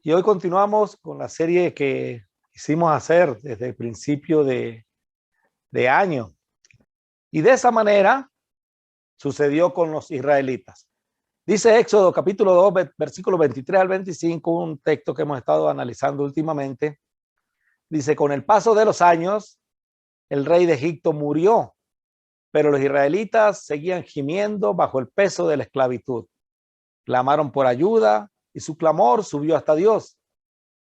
Y hoy continuamos con la serie que quisimos hacer desde el principio de año. Y de esa manera sucedió con los israelitas. Dice Éxodo capítulo 2, versículo 23 al 25, un texto que hemos estado analizando últimamente. Dice, con el paso de los años, el rey de Egipto murió, pero los israelitas seguían gimiendo bajo el peso de la esclavitud. Clamaron por ayuda y su clamor subió hasta Dios,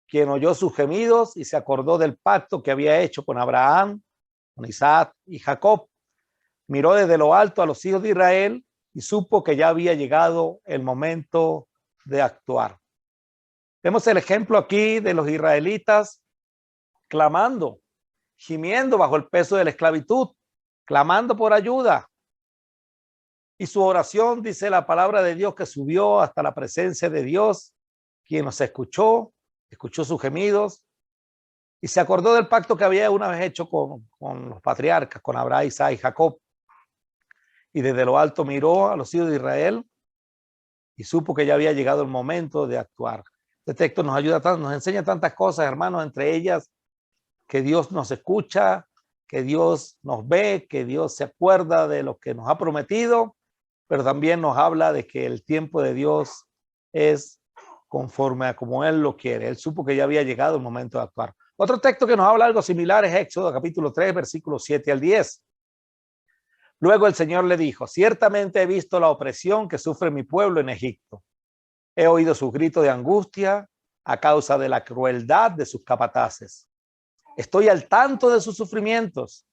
quien oyó sus gemidos y se acordó del pacto que había hecho con Abraham, con Isaac y Jacob. Miró desde lo alto a los hijos de Israel y supo que ya había llegado el momento de actuar. Vemos el ejemplo aquí de los israelitas clamando, gimiendo bajo el peso de la esclavitud, clamando por ayuda. Y su oración, dice la palabra de Dios, que subió hasta la presencia de Dios, quien nos escuchó sus gemidos y se acordó del pacto que había una vez hecho con los patriarcas, con Abraham, Isaac y Jacob. Y desde lo alto miró a los hijos de Israel y supo que ya había llegado el momento de actuar. Este texto nos ayuda, nos enseña tantas cosas, hermanos, entre ellas que Dios nos escucha, que Dios nos ve, que Dios se acuerda de lo que nos ha prometido, pero también nos habla de que el tiempo de Dios es conforme a como Él lo quiere. Él supo que ya había llegado el momento de actuar. Otro texto que nos habla algo similar es Éxodo capítulo 3, versículos 7 al 10. Luego el Señor le dijo, ciertamente he visto la opresión que sufre mi pueblo en Egipto. He oído sus gritos de angustia a causa de la crueldad de sus capataces. Estoy al tanto de sus sufrimientos,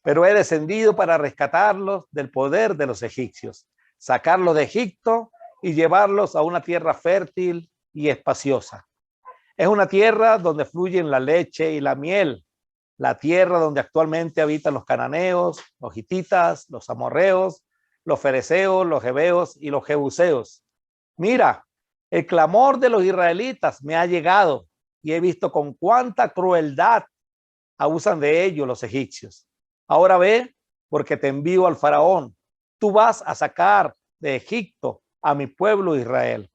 pero he descendido para rescatarlos del poder de los egipcios, sacarlos de Egipto y llevarlos a una tierra fértil y espaciosa. Es una tierra donde fluyen la leche y la miel, la tierra donde actualmente habitan los cananeos, los hititas, los amorreos, los fereceos, los heveos y los jebuseos. Mira, el clamor de los israelitas me ha llegado y he visto con cuánta crueldad abusan de ellos los egipcios. Ahora ve, porque te envío al faraón. Tú vas a sacar de Egipto a mi pueblo Israel.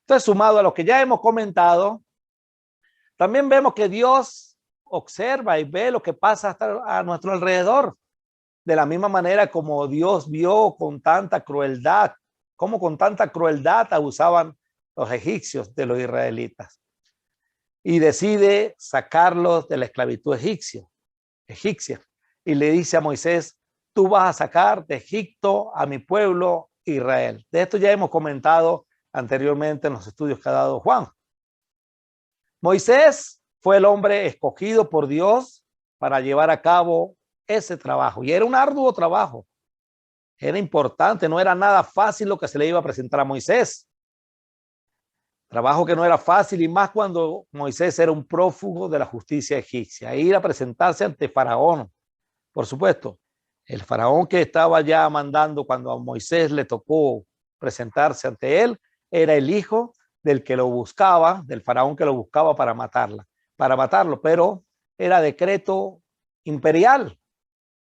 Entonces, sumado a lo que ya hemos comentado, también vemos que Dios observa y ve lo que pasa hasta a nuestro alrededor. De la misma manera como Dios vio con tanta crueldad, como con tanta crueldad abusaban los egipcios de los israelitas. Y decide sacarlos de la esclavitud egipcia. Y le dice a Moisés, tú vas a sacar de Egipto a mi pueblo Israel. De esto ya hemos comentado anteriormente en los estudios que ha dado Juan. Moisés fue el hombre escogido por Dios para llevar a cabo ese trabajo. Y era un arduo trabajo. Era importante, no era nada fácil lo que se le iba a presentar a Moisés. Trabajo que no era fácil y más cuando Moisés era un prófugo de la justicia egipcia. Ir a presentarse ante Faraón. Por supuesto, el faraón que estaba ya mandando cuando a Moisés le tocó presentarse ante él, era el hijo del que lo buscaba, del faraón que lo buscaba para matarlo, pero era decreto imperial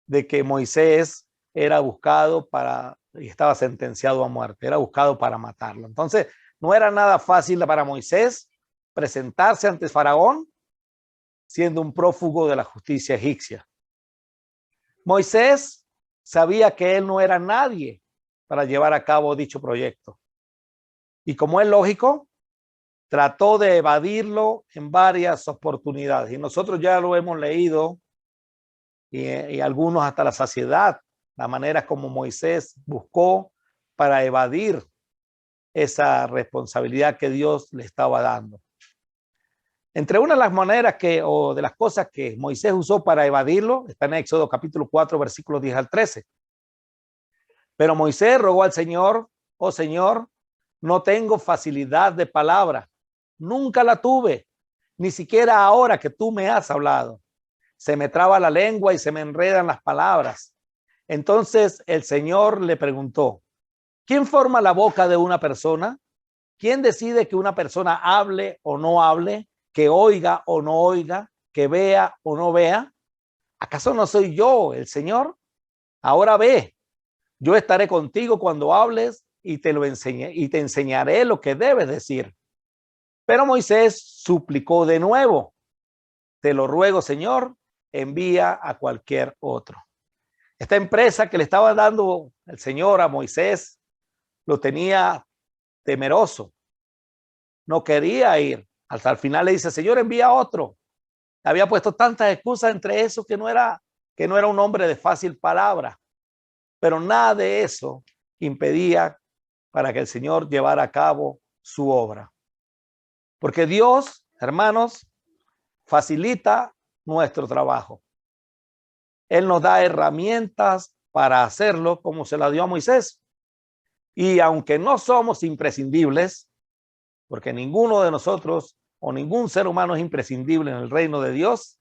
de que Moisés era buscado y estaba sentenciado a muerte, era buscado para matarlo. Entonces, no era nada fácil para Moisés presentarse ante Faraón siendo un prófugo de la justicia egipcia. Moisés sabía que él no era nadie para llevar a cabo dicho proyecto. Y como es lógico, trató de evadirlo en varias oportunidades. Y nosotros ya lo hemos leído y algunos hasta la saciedad, la manera como Moisés buscó para evadir esa responsabilidad que Dios le estaba dando. Entre una de las maneras o de las cosas que Moisés usó para evadirlo, está en Éxodo capítulo 4, versículos 10 al 13. Pero Moisés rogó al Señor, oh Señor, no tengo facilidad de palabra, nunca la tuve, ni siquiera ahora que tú me has hablado. Se me traba la lengua y se me enredan las palabras. Entonces el Señor le preguntó, ¿quién forma la boca de una persona? ¿Quién decide que una persona hable o no hable? ¿Que oiga o no oiga? ¿Que vea o no vea? ¿Acaso no soy yo el Señor? Ahora ve, yo estaré contigo cuando hables y te enseñaré lo que debes decir. Pero Moisés suplicó de nuevo: te lo ruego, Señor, envía a cualquier otro. Esta empresa que le estaba dando el Señor a Moisés lo tenía temeroso. No quería ir. Hasta el final le dice: Señor, envía a otro. Había puesto tantas excusas, entre eso que no era un hombre de fácil palabra. Pero nada de eso impedía para que el Señor llevara a cabo su obra. Porque Dios, hermanos, facilita nuestro trabajo. Él nos da herramientas para hacerlo, como se la dio a Moisés. Y aunque no somos imprescindibles, porque ninguno de nosotros o ningún ser humano es imprescindible en el reino de Dios,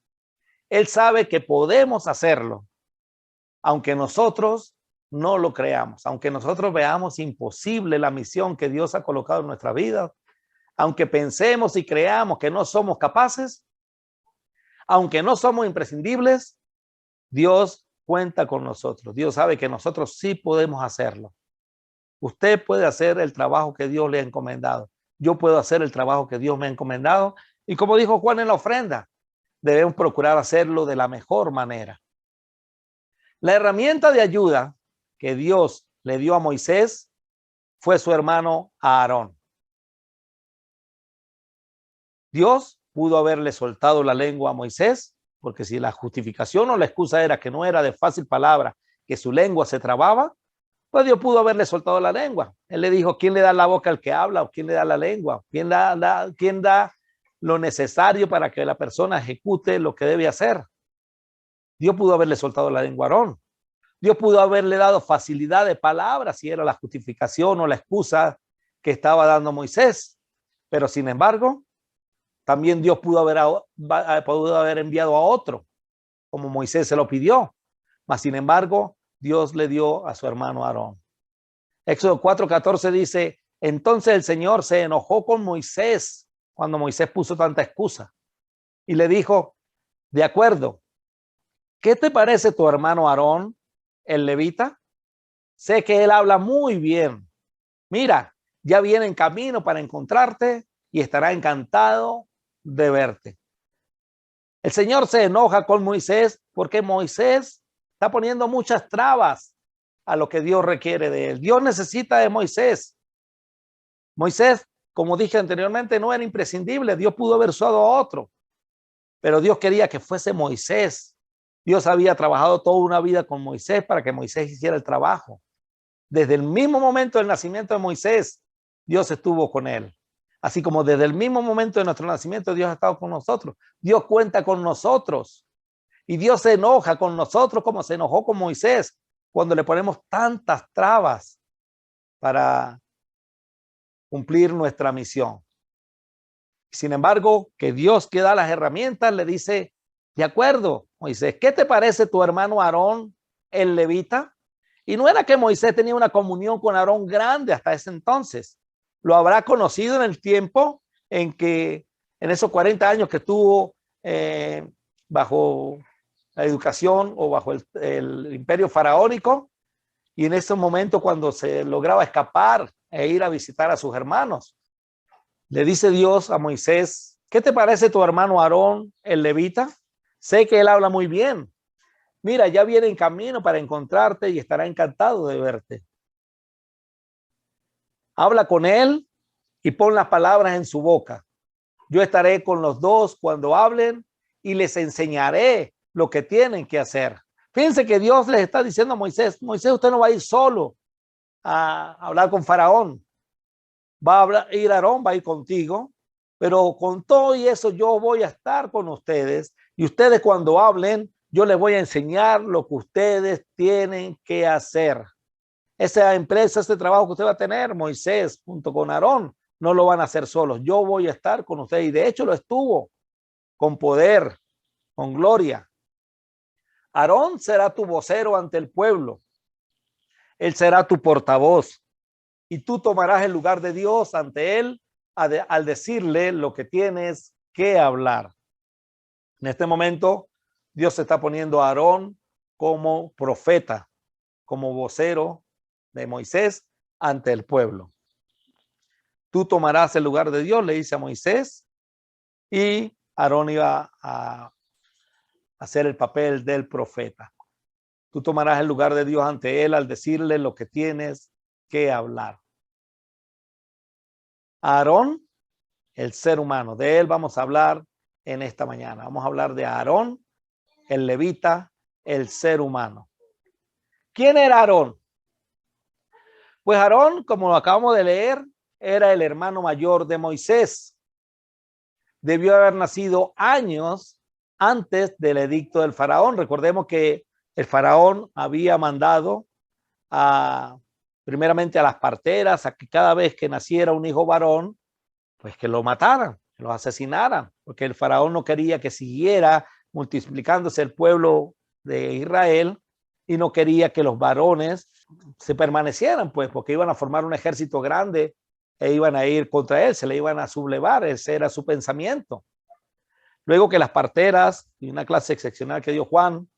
Él sabe que podemos hacerlo, aunque nosotros no lo creamos, aunque nosotros veamos imposible la misión que Dios ha colocado en nuestra vida, aunque pensemos y creamos que no somos capaces, aunque no somos imprescindibles, Dios cuenta con nosotros. Dios sabe que nosotros sí podemos hacerlo. Usted puede hacer el trabajo que Dios le ha encomendado. Yo puedo hacer el trabajo que Dios me ha encomendado. Y como dijo Juan en la ofrenda, debemos procurar hacerlo de la mejor manera. La herramienta de ayuda que Dios le dio a Moisés fue su hermano Aarón. Dios pudo haberle soltado la lengua a Moisés, porque si la justificación o la excusa era que no era de fácil palabra, que su lengua se trababa, pues Dios pudo haberle soltado la lengua. Él le dijo: ¿quién le da la boca al que habla? ¿O quién le da la lengua? ¿Quién da lo necesario para que la persona ejecute lo que debe hacer? Dios pudo haberle soltado la lengua a Aarón. Dios pudo haberle dado facilidad de palabras si era la justificación o la excusa que estaba dando Moisés. Pero sin embargo, también Dios pudo haber enviado a otro, como Moisés se lo pidió. Mas sin embargo, Dios le dio a su hermano Aarón. Éxodo 4:14 dice: entonces el Señor se enojó con Moisés cuando Moisés puso tanta excusa y le dijo: de acuerdo, ¿qué te parece tu hermano Aarón, el levita? Sé que él habla muy bien. Mira, ya viene en camino para encontrarte y estará encantado de verte. El Señor se enoja con Moisés porque Moisés está poniendo muchas trabas a lo que Dios requiere de él. Dios necesita de Moisés. Moisés, como dije anteriormente, no era imprescindible. Dios pudo haber usado a otro, pero Dios quería que fuese Moisés. Dios había trabajado toda una vida con Moisés para que Moisés hiciera el trabajo. Desde el mismo momento del nacimiento de Moisés, Dios estuvo con él. Así como desde el mismo momento de nuestro nacimiento, Dios ha estado con nosotros. Dios cuenta con nosotros. Y Dios se enoja con nosotros como se enojó con Moisés cuando le ponemos tantas trabas para cumplir nuestra misión. Sin embargo, que Dios que da las herramientas le dice: de acuerdo, Moisés, ¿qué te parece tu hermano Aarón, el levita? Y no era que Moisés tenía una comunión con Aarón grande hasta ese entonces. Lo habrá conocido en el tiempo en que, en esos 40 años que estuvo bajo la educación o bajo el imperio faraónico, y en ese momento cuando se lograba escapar e ir a visitar a sus hermanos. Le dice Dios a Moisés: ¿qué te parece tu hermano Aarón, el levita? Sé que él habla muy bien. Mira, ya viene en camino para encontrarte y estará encantado de verte. Habla con él y pon las palabras en su boca. Yo estaré con los dos cuando hablen y les enseñaré lo que tienen que hacer. Fíjense que Dios les está diciendo a Moisés: Moisés, usted no va a ir solo a hablar con Faraón. Va a ir Aarón, va a ir contigo, pero con todo y eso yo voy a estar con ustedes y ustedes cuando hablen, yo les voy a enseñar lo que ustedes tienen que hacer. Esa empresa, ese trabajo que usted va a tener, Moisés junto con Aarón, no lo van a hacer solos. Yo voy a estar con ustedes y de hecho lo estuvo con poder, con gloria. Aarón será tu vocero ante el pueblo. Él será tu portavoz y tú tomarás el lugar de Dios ante él al decirle lo que tienes que hablar. En este momento, Dios está poniendo a Aarón como profeta, como vocero de Moisés ante el pueblo. Tú tomarás el lugar de Dios, le dice a Moisés, y Aarón iba a hacer el papel del profeta. Tú tomarás el lugar de Dios ante él al decirle lo que tienes que hablar. Aarón, el ser humano, de él vamos a hablar en esta mañana. Vamos a hablar de Aarón, el levita, el ser humano. ¿Quién era Aarón? Pues Aarón, como lo acabamos de leer, era el hermano mayor de Moisés. Debió haber nacido años antes del edicto del faraón. Recordemos que el faraón había mandado primeramente a las parteras a que cada vez que naciera un hijo varón, pues que lo mataran, que lo asesinaran, porque el faraón no quería que siguiera multiplicándose el pueblo de Israel y no quería que los varones se permanecieran, pues, porque iban a formar un ejército grande e iban a ir contra él, se le iban a sublevar, ese era su pensamiento. Luego que las parteras, y una clase excepcional que dio Juan,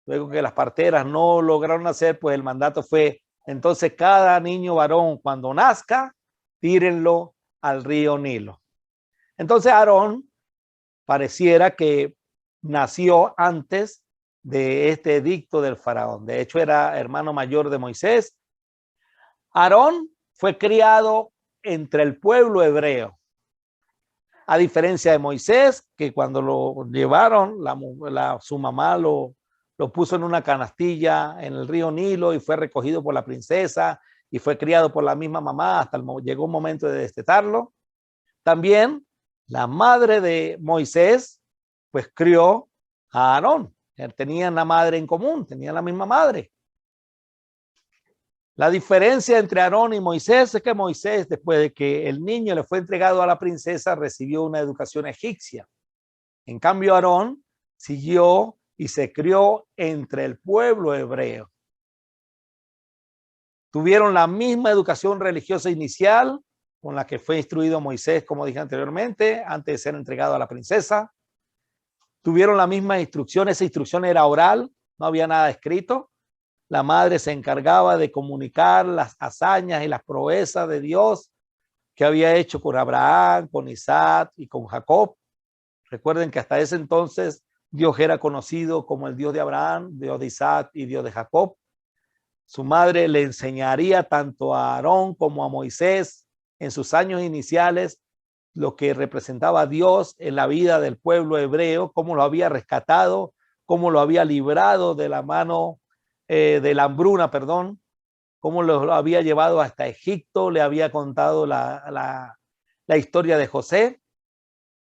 luego que las parteras no lograron hacer, pues el mandato fue, entonces cada niño varón cuando nazca, tírenlo al río Nilo. Entonces Aarón pareciera que nació antes de este edicto del faraón. De hecho, era hermano mayor de Moisés. Aarón fue criado entre el pueblo hebreo. A diferencia de Moisés, que cuando lo llevaron, su mamá lo puso en una canastilla en el río Nilo y fue recogido por la princesa y fue criado por la misma mamá hasta llegó un momento de destetarlo. También la madre de Moisés, pues crió a Aarón. Tenían la madre en común, tenían la misma madre. La diferencia entre Aarón y Moisés es que Moisés, después de que el niño le fue entregado a la princesa, recibió una educación egipcia. En cambio, Aarón siguió y se crió entre el pueblo hebreo. Tuvieron la misma educación religiosa inicial con la que fue instruido Moisés, como dije anteriormente, antes de ser entregado a la princesa. Tuvieron la misma instrucción, esa instrucción era oral, no había nada escrito. La madre se encargaba de comunicar las hazañas y las proezas de Dios que había hecho con Abraham, con Isaac y con Jacob. Recuerden que hasta ese entonces Dios era conocido como el Dios de Abraham, Dios de Isaac y Dios de Jacob. Su madre le enseñaría tanto a Aarón como a Moisés en sus años iniciales lo que representaba a Dios en la vida del pueblo hebreo, cómo lo había rescatado, cómo lo había librado de la mano de la hambruna, perdón, cómo lo había llevado hasta Egipto, le había contado la historia de José.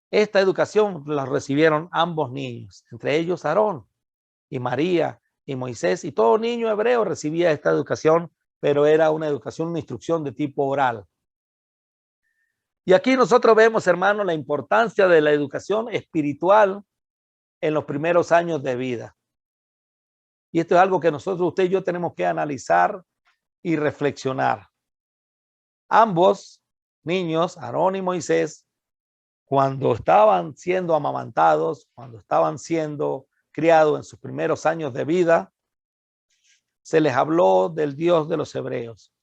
Esta educación la recibieron ambos niños, entre ellos Aarón y María y Moisés, y todo niño hebreo recibía esta educación, pero era una educación, una instrucción de tipo oral. Y aquí nosotros vemos, hermanos, la importancia de la educación espiritual en los primeros años de vida. Y esto es algo que nosotros, usted y yo, tenemos que analizar y reflexionar. Ambos niños, Aarón y Moisés, cuando estaban siendo amamantados, cuando estaban siendo criados en sus primeros años de vida, se les habló del Dios de los hebreos.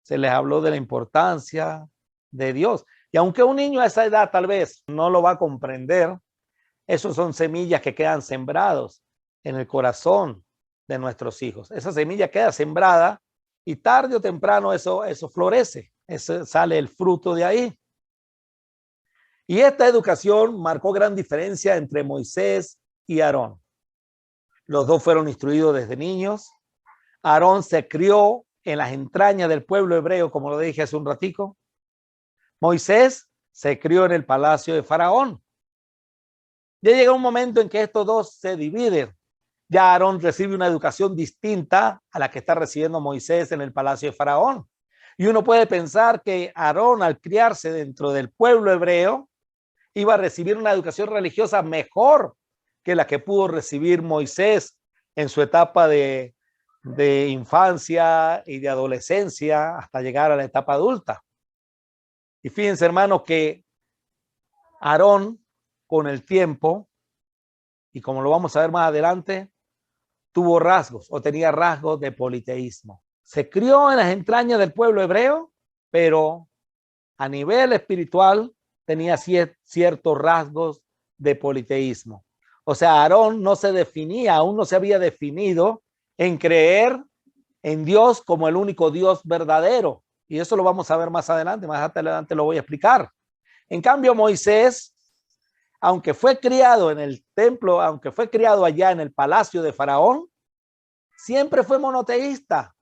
Se les habló de la importancia de Dios. Y aunque un niño a esa edad tal vez no lo va a comprender, esos son semillas que quedan sembrados en el corazón de nuestros hijos. Esa semilla queda sembrada y tarde o temprano eso florece, eso sale el fruto de ahí. Y esta educación marcó gran diferencia entre Moisés y Aarón. Los dos fueron instruidos desde niños. Aarón se crió en las entrañas del pueblo hebreo, como lo dije hace un ratico. Moisés se crió en el palacio de Faraón. Ya llega un momento en que estos dos se dividen. Ya Aarón recibe una educación distinta a la que está recibiendo Moisés en el palacio de Faraón. Y uno puede pensar que Aarón, al criarse dentro del pueblo hebreo, iba a recibir una educación religiosa mejor que la que pudo recibir Moisés en su etapa de infancia y de adolescencia hasta llegar a la etapa adulta. Y fíjense, hermanos, que Aarón, con el tiempo, y como lo vamos a ver más adelante, tuvo rasgos o tenía rasgos de politeísmo. Se crió en las entrañas del pueblo hebreo, pero a nivel espiritual tenía ciertos rasgos de politeísmo. O sea, Aarón no se definía, aún no se había definido en creer en Dios como el único Dios verdadero. Y eso lo vamos a ver más adelante lo voy a explicar. En cambio, Moisés, aunque fue criado en el templo, aunque fue criado allá en el palacio de Faraón, siempre fue monoteísta.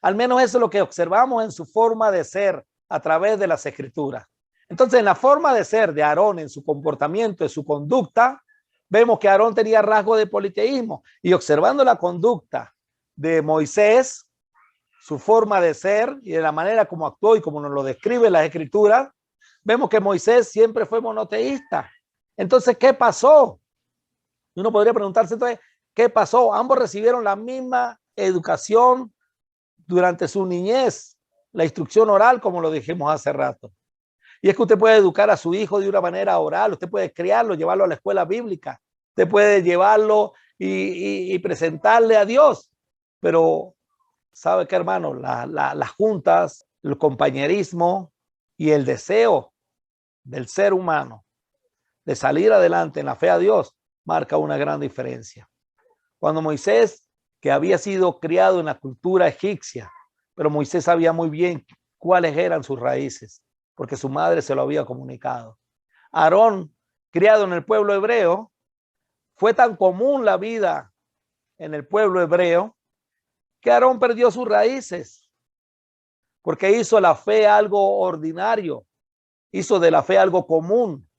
Al menos eso es lo que observamos en su forma de ser a través de las escrituras. Entonces, en la forma de ser de Aarón, en su comportamiento, en su conducta, vemos que Aarón tenía rasgos de politeísmo. Y observando la conducta de Moisés, su forma de ser y de la manera como actuó y como nos lo describe las escrituras, vemos que Moisés siempre fue monoteísta. Entonces, ¿qué pasó? Uno podría preguntarse entonces, ¿qué pasó? Ambos recibieron la misma educación durante su niñez, la instrucción oral, como lo dijimos hace rato. Y es que usted puede educar a su hijo de una manera oral, usted puede criarlo, llevarlo a la escuela bíblica, usted puede llevarlo y presentarle a Dios. Pero, ¿sabe qué, hermano? Las juntas, el compañerismo y el deseo del ser humano de salir adelante en la fe a Dios marca una gran diferencia. Cuando Moisés, que había sido criado en la cultura egipcia, pero Moisés sabía muy bien cuáles eran sus raíces, porque su madre se lo había comunicado. Aarón, criado en el pueblo hebreo, fue tan común la vida en el pueblo hebreo que Aarón perdió sus raíces, porque hizo la fe algo ordinario, hizo de la fe algo común.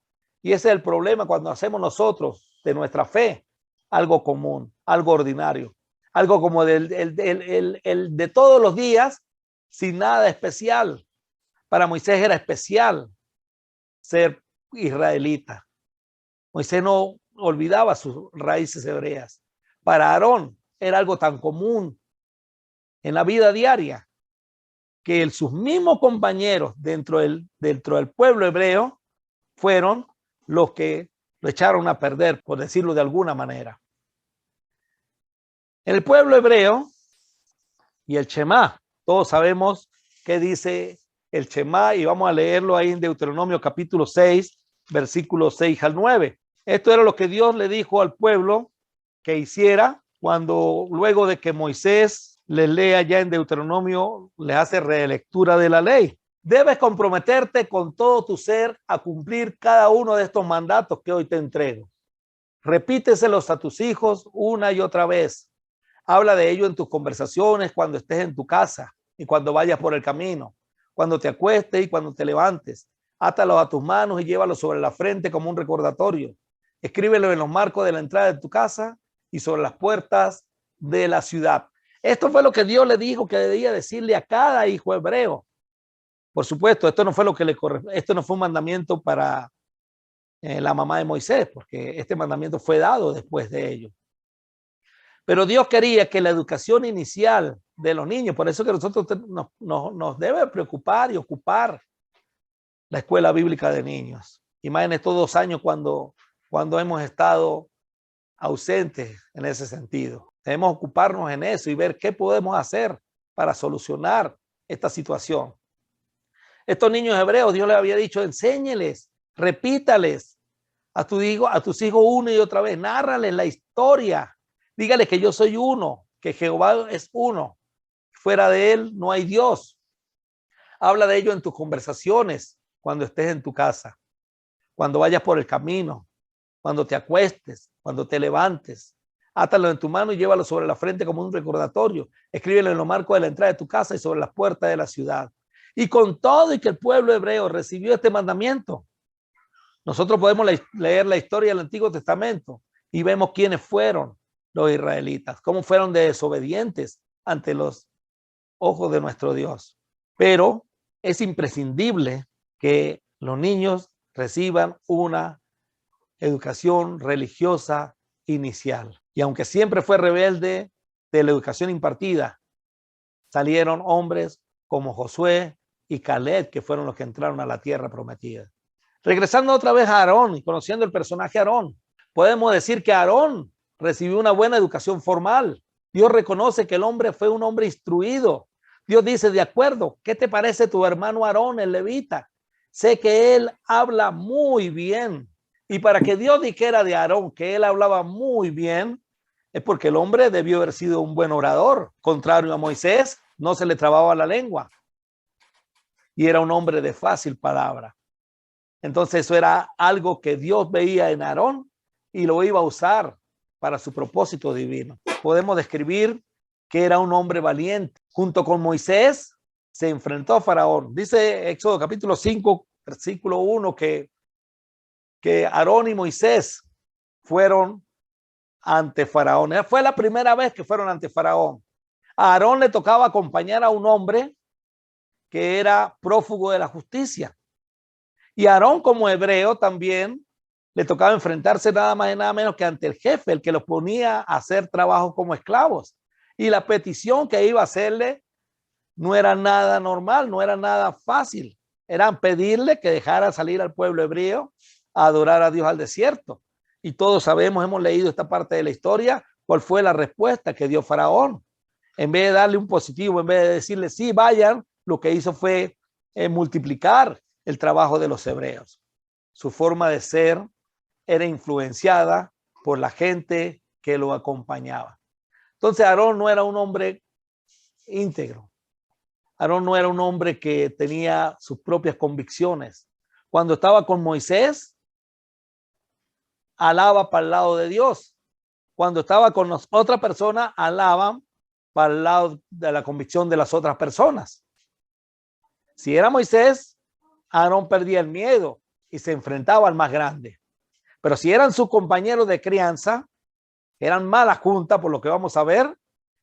Y ese es el problema cuando hacemos nosotros de nuestra fe algo común, algo ordinario, algo como el de todos los días, sin nada especial. Para Moisés era especial ser israelita. Moisés no olvidaba sus raíces hebreas. Para Aarón era algo tan común en la vida diaria que sus mismos compañeros dentro del pueblo hebreo fueron los que lo echaron a perder, por decirlo de alguna manera. El pueblo hebreo y el Shema, todos sabemos qué dice el Shema y vamos a leerlo ahí en Deuteronomio capítulo 6, versículos 6 al 9. Esto era lo que Dios le dijo al pueblo que hiciera cuando luego de que Moisés les lea ya en Deuteronomio, les hace relectura de la ley. Debes comprometerte con todo tu ser a cumplir cada uno de estos mandatos que hoy te entrego. Repíteselos a tus hijos una y otra vez. Habla de ello en tus conversaciones cuando estés en tu casa y cuando vayas por el camino, cuando te acuestes y cuando te levantes. Átalos a tus manos y llévalos sobre la frente como un recordatorio. Escríbelo en los marcos de la entrada de tu casa y sobre las puertas de la ciudad. Esto fue lo que Dios le dijo que debía decirle a cada hijo hebreo. Por supuesto, esto no fue lo que le corresponde, esto no fue un mandamiento para la mamá de Moisés, porque este mandamiento fue dado después de ello. Pero Dios quería que la educación inicial de los niños, por eso que nosotros nos debe preocupar y ocupar la escuela bíblica de niños. Y más en estos 2 años cuando hemos estado ausentes en ese sentido. Debemos ocuparnos en eso y ver qué podemos hacer para solucionar esta situación. Estos niños hebreos, Dios les había dicho, enséñeles, repítales a tus hijos una y otra vez, nárrales la historia, dígales que yo soy uno, que Jehová es uno, fuera de él no hay Dios. Habla de ello en tus conversaciones, cuando estés en tu casa, cuando vayas por el camino, cuando te acuestes, cuando te levantes. Átalo en tu mano y llévalo sobre la frente como un recordatorio. Escríbelo en los marcos de la entrada de tu casa y sobre las puertas de la ciudad. Y con todo y que el pueblo hebreo recibió este mandamiento, nosotros podemos leer la historia del Antiguo Testamento y vemos quiénes fueron los israelitas, cómo fueron desobedientes ante los ojos de nuestro Dios. Pero es imprescindible que los niños reciban una educación religiosa inicial. Y aunque siempre fue rebelde de la educación impartida, salieron hombres como Josué y Caleb, que fueron los que entraron a la tierra prometida. Regresando otra vez a Aarón y conociendo el personaje Aarón, podemos decir que Aarón recibió una buena educación formal. Dios reconoce que el hombre fue un hombre instruido. Dios dice, de acuerdo, ¿qué te parece tu hermano Aarón, el levita? sé que él habla muy bien. Y para que Dios dijera de Aarón que él hablaba muy bien, es porque el hombre debió haber sido un buen orador. Contrario a Moisés, no se le trababa la lengua. Y era un hombre de fácil palabra. Entonces eso era algo que Dios veía en Aarón y lo iba a usar para su propósito divino. Podemos describir que era un hombre valiente. Junto con Moisés se enfrentó a Faraón. Dice Éxodo capítulo 5, versículo 1, que Aarón y Moisés fueron ante Faraón. Fue la primera vez que fueron ante Faraón. A Aarón le tocaba acompañar a un hombre que era prófugo de la justicia. Y Aarón, como hebreo, también le tocaba enfrentarse nada más y nada menos que ante el jefe, el que los ponía a hacer trabajo como esclavos. Y la petición que iba a hacerle no era nada normal, no era nada fácil. Eran pedirle que dejara salir al pueblo hebreo a adorar a Dios al desierto. Y todos sabemos, hemos leído esta parte de la historia, cuál fue la respuesta que dio Faraón. En vez de darle un positivo, en vez de decirle sí, vayan, lo que hizo fue multiplicar el trabajo de los hebreos. Su forma de ser era influenciada por la gente que lo acompañaba. Entonces Aarón no era un hombre íntegro. Aarón no era un hombre que tenía sus propias convicciones. Cuando estaba con Moisés, alaba para el lado de Dios. Cuando estaba con otra persona, alaban para el lado de la convicción de las otras personas. Si era Moisés, Aarón perdía el miedo y se enfrentaba al más grande. Pero si eran sus compañeros de crianza, eran mala junta, por lo que vamos a ver,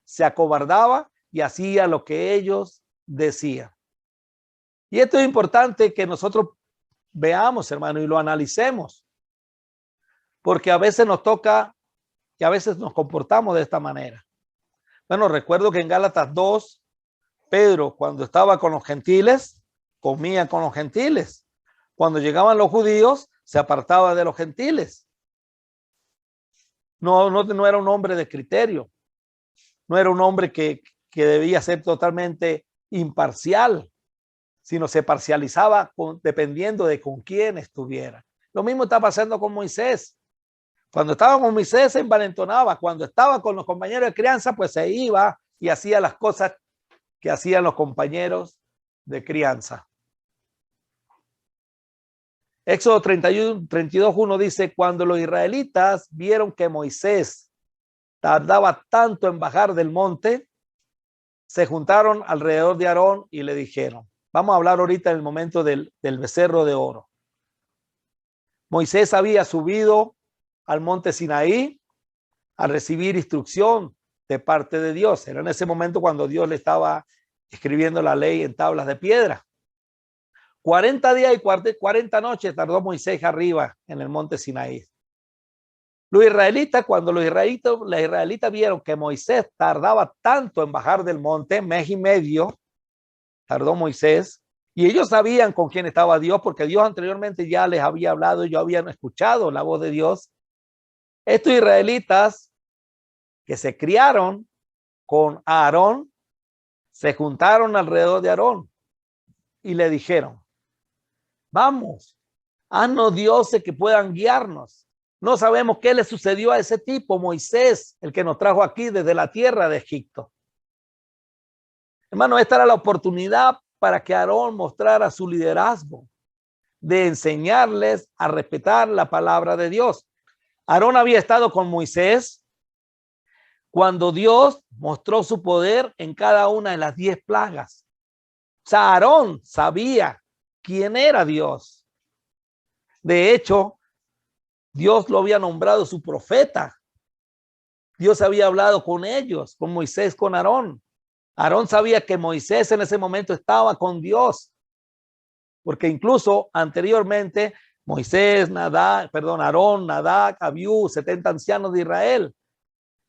se acobardaba y hacía lo que ellos decían. Y esto es importante que nosotros veamos, hermano, y lo analicemos, porque a veces nos toca y a veces nos comportamos de esta manera. Bueno, recuerdo que en Gálatas 2, Pedro, cuando estaba con los gentiles, comía con los gentiles. Cuando llegaban los judíos, se apartaba de los gentiles. No era un hombre de criterio. No era un hombre que debía ser totalmente imparcial, sino se parcializaba dependiendo de con quién estuviera. Lo mismo está pasando con Moisés. Cuando estaba con Moisés se envalentonaba. Cuando estaba con los compañeros de crianza, pues se iba y hacía las cosas que hacían los compañeros de crianza. Éxodo 31, 32:1 dice, cuando los israelitas vieron que Moisés tardaba tanto en bajar del monte, se juntaron alrededor de Aarón y le dijeron, vamos a hablar ahorita en el momento del becerro de oro. Moisés había subido al monte Sinaí a recibir instrucción de parte de Dios. Era en ese momento cuando Dios le estaba escribiendo la ley en tablas de piedra. 40 días y 40 noches tardó Moisés arriba en el monte Sinaí. Los israelitas, cuando los israelitas vieron que Moisés tardaba tanto en bajar del monte, mes y medio tardó Moisés, y ellos sabían con quién estaba Dios, porque Dios anteriormente ya les había hablado, ellos habían escuchado la voz de Dios. Estos israelitas que se criaron con Aarón, se juntaron alrededor de Aarón y le dijeron, vamos, haznos dioses que puedan guiarnos. No sabemos qué le sucedió a ese tipo, Moisés, el que nos trajo aquí desde la tierra de Egipto. Hermano, esta era la oportunidad para que Aarón mostrara su liderazgo, de enseñarles a respetar la palabra de Dios. Aarón había estado con Moisés cuando Dios mostró su poder en cada una de las 10 plagas. O sea, Aarón sabía quién era Dios. De hecho, Dios lo había nombrado su profeta. Dios había hablado con ellos, con Moisés, con Aarón. Aarón sabía que Moisés en ese momento estaba con Dios, porque incluso anteriormente Aarón, Nadab, Abiú, 70 ancianos de Israel,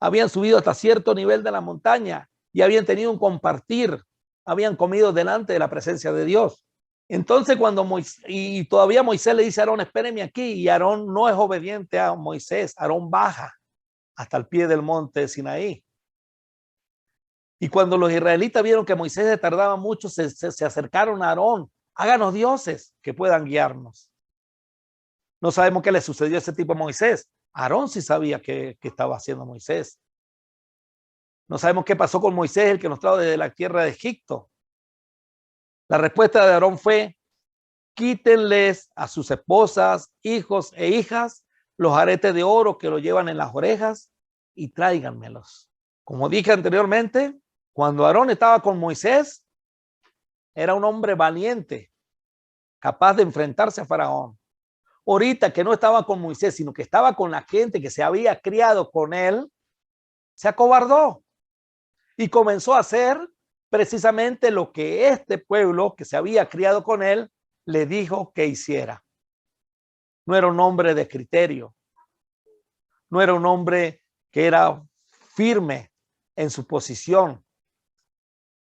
habían subido hasta cierto nivel de la montaña y habían tenido un compartir, habían comido delante de la presencia de Dios. Entonces cuando todavía Moisés le dice a Aarón, espéreme aquí, y Aarón no es obediente a Moisés, Aarón baja hasta el pie del monte Sinaí. Y cuando los israelitas vieron que Moisés se tardaba mucho, se acercaron a Aarón Háganos dioses que puedan guiarnos. No sabemos qué le sucedió a ese tipo a Moisés. Aarón sí sabía qué estaba haciendo Moisés. No sabemos qué pasó con Moisés, el que nos trajo desde la tierra de Egipto. La respuesta de Aarón fue: quítenles a sus esposas, hijos e hijas los aretes de oro que lo llevan en las orejas y tráiganmelos. Como dije anteriormente, cuando Aarón estaba con Moisés, era un hombre valiente, capaz de enfrentarse a Faraón. Ahorita que no estaba con Moisés, sino que estaba con la gente que se había criado con él, se acobardó y comenzó a hacer precisamente lo que este pueblo que se había criado con él le dijo que hiciera. No era un hombre de criterio, no era un hombre que era firme en su posición,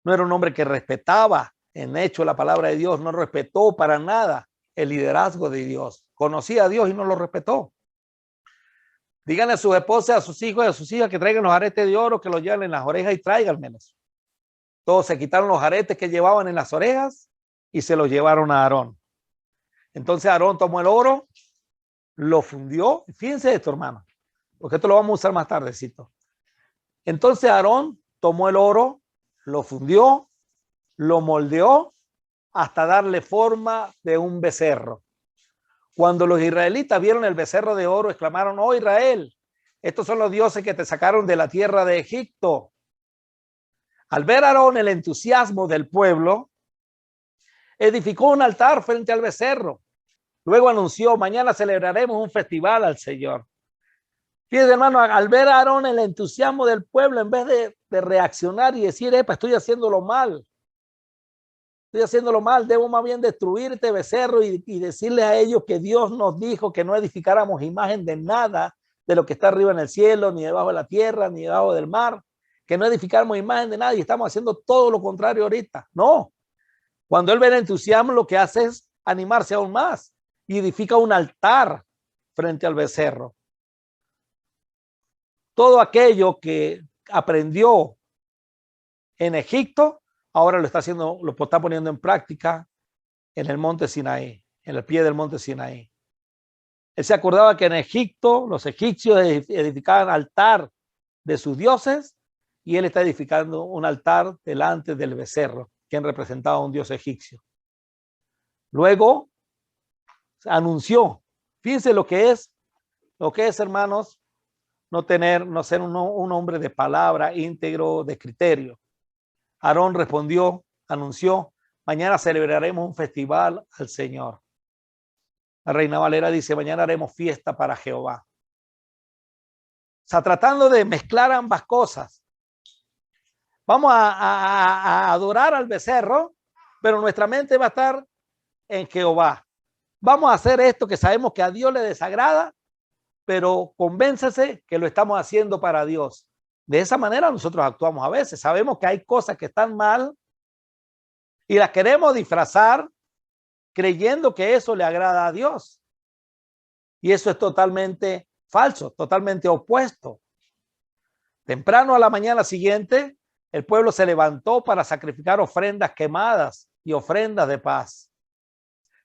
no era un hombre que respetaba en hecho la palabra de Dios, no respetó para nada el liderazgo de Dios, conocía a Dios y no lo respetó. Díganle a sus esposas, a sus hijos y a sus hijas que traigan los aretes de oro, que los lleven en las orejas y tráiganmelos. Todos se quitaron los aretes que llevaban en las orejas y se los llevaron a Aarón. Entonces Aarón tomó el oro, lo fundió. Fíjense esto, hermano, porque esto lo vamos a usar más tardecito. Entonces Aarón tomó el oro, lo fundió, lo moldeó hasta darle forma de un becerro. Cuando los israelitas vieron el becerro de oro, exclamaron: oh Israel, estos son los dioses que te sacaron de la tierra de Egipto. Al ver a Aarón el entusiasmo del pueblo, edificó un altar frente al becerro. Luego anunció: mañana celebraremos un festival al Señor. Fíjense, hermano, al ver a Aarón el entusiasmo del pueblo, en vez de reaccionar y decir: estoy haciéndolo mal, debo más bien destruir este becerro y decirles a ellos que Dios nos dijo que no edificáramos imagen de nada de lo que está arriba en el cielo, ni debajo de la tierra, ni debajo del mar, que no edificáramos imagen de nada, y estamos haciendo todo lo contrario ahorita. No, cuando él ve el entusiasmo, lo que hace es animarse aún más y edifica un altar frente al becerro. Todo aquello que aprendió en Egipto, ahora lo está haciendo, lo está poniendo en práctica en el monte Sinaí, en el pie del monte Sinaí. Él se acordaba que en Egipto los egipcios edificaban altar de sus dioses y él está edificando un altar delante del becerro, quien representaba a un dios egipcio. Luego anunció, fíjense lo que es, hermanos, no ser un hombre de palabra, íntegro, de criterio. Aarón respondió, anunció: mañana celebraremos un festival al Señor. La Reina Valera dice: mañana haremos fiesta para Jehová. O sea, tratando de mezclar ambas cosas. Vamos a adorar al becerro, pero nuestra mente va a estar en Jehová. Vamos a hacer esto que sabemos que a Dios le desagrada, pero convéncese que lo estamos haciendo para Dios. De esa manera nosotros actuamos a veces. Sabemos que hay cosas que están mal y las queremos disfrazar creyendo que eso le agrada a Dios. Y eso es totalmente falso, totalmente opuesto. Temprano a la mañana siguiente, el pueblo se levantó para sacrificar ofrendas quemadas y ofrendas de paz.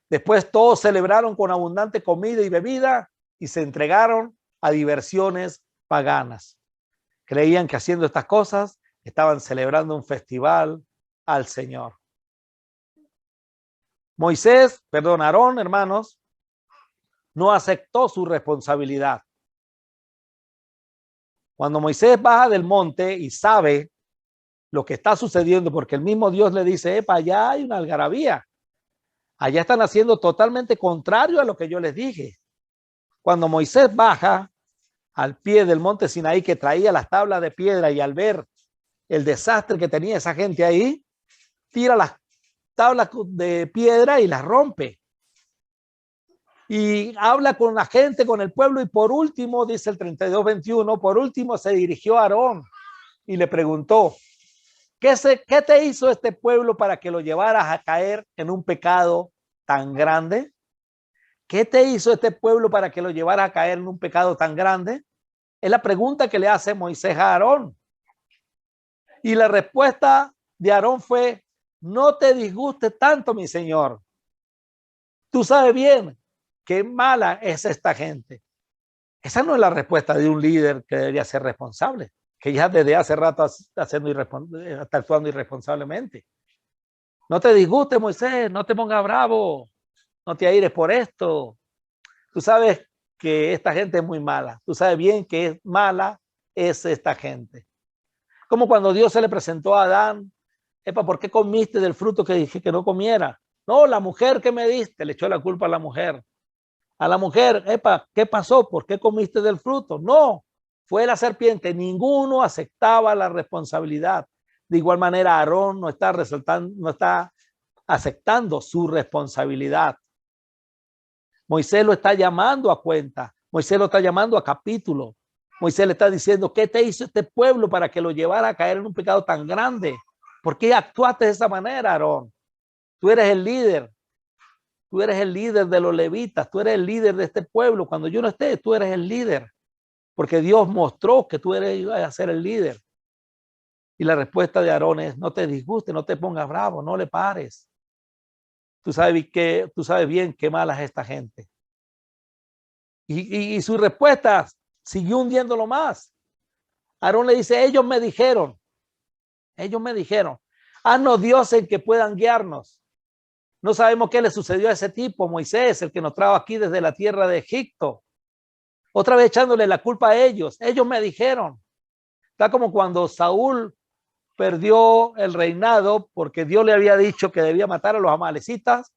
Después todos celebraron con abundante comida y bebida y se entregaron a diversiones paganas. Creían que haciendo estas cosas estaban celebrando un festival al Señor. Aarón, hermanos, no aceptó su responsabilidad. Cuando Moisés baja del monte y sabe lo que está sucediendo, porque el mismo Dios le dice: allá hay una algarabía, allá están haciendo totalmente contrario a lo que yo les dije. Cuando Moisés baja al pie del monte Sinaí, que traía las tablas de piedra, y al ver el desastre que tenía esa gente ahí, tira las tablas de piedra y las rompe. Y habla con la gente, con el pueblo, y por último, dice el 32:21, por último se dirigió a Aarón y le preguntó: ¿qué te hizo este pueblo para que lo llevaras a caer en un pecado tan grande? ¿Qué te hizo este pueblo para que lo llevaras a caer en un pecado tan grande? Es la pregunta que le hace Moisés a Aarón. Y la respuesta de Aarón fue: no te disguste tanto, mi Señor. Tú sabes bien qué mala es esta gente. Esa no es la respuesta de un líder que debería ser responsable, que ya desde hace rato está actuando irresponsablemente. No te disguste, Moisés, no te pongas bravo, no te aires por esto. Tú sabes que esta gente es muy mala. Tú sabes bien que es mala es esta gente. Como cuando Dios se le presentó a Adán, epa, ¿por qué comiste del fruto que dije que no comiera? No, la mujer que me diste, le echó la culpa a la mujer. A la mujer, epa, ¿qué pasó? ¿Por qué comiste del fruto? No, fue la serpiente. Ninguno aceptaba la responsabilidad. De igual manera, Aarón no está resaltando, no está aceptando su responsabilidad. Moisés lo está llamando a cuenta. Moisés lo está llamando a capítulo. Moisés le está diciendo, ¿qué te hizo este pueblo para que lo llevara a caer en un pecado tan grande? ¿Por qué actuaste de esa manera, Aarón? Tú eres el líder. Tú eres el líder de los levitas. Tú eres el líder de este pueblo. Cuando yo no esté, tú eres el líder. Porque Dios mostró que tú ibas a ser el líder. Y la respuesta de Aarón es, no te disguste, no te pongas bravo, no le pares. Tú sabes bien qué mala es esta gente. Y su respuesta siguió hundiéndolo más. Aarón le dice, ellos me dijeron, haznos dioses que puedan guiarnos. No sabemos qué le sucedió a ese tipo, Moisés, el que nos trajo aquí desde la tierra de Egipto. Otra vez echándole la culpa a ellos. Ellos me dijeron. Está como cuando Saúl perdió el reinado porque Dios le había dicho que debía matar a los amalecitas.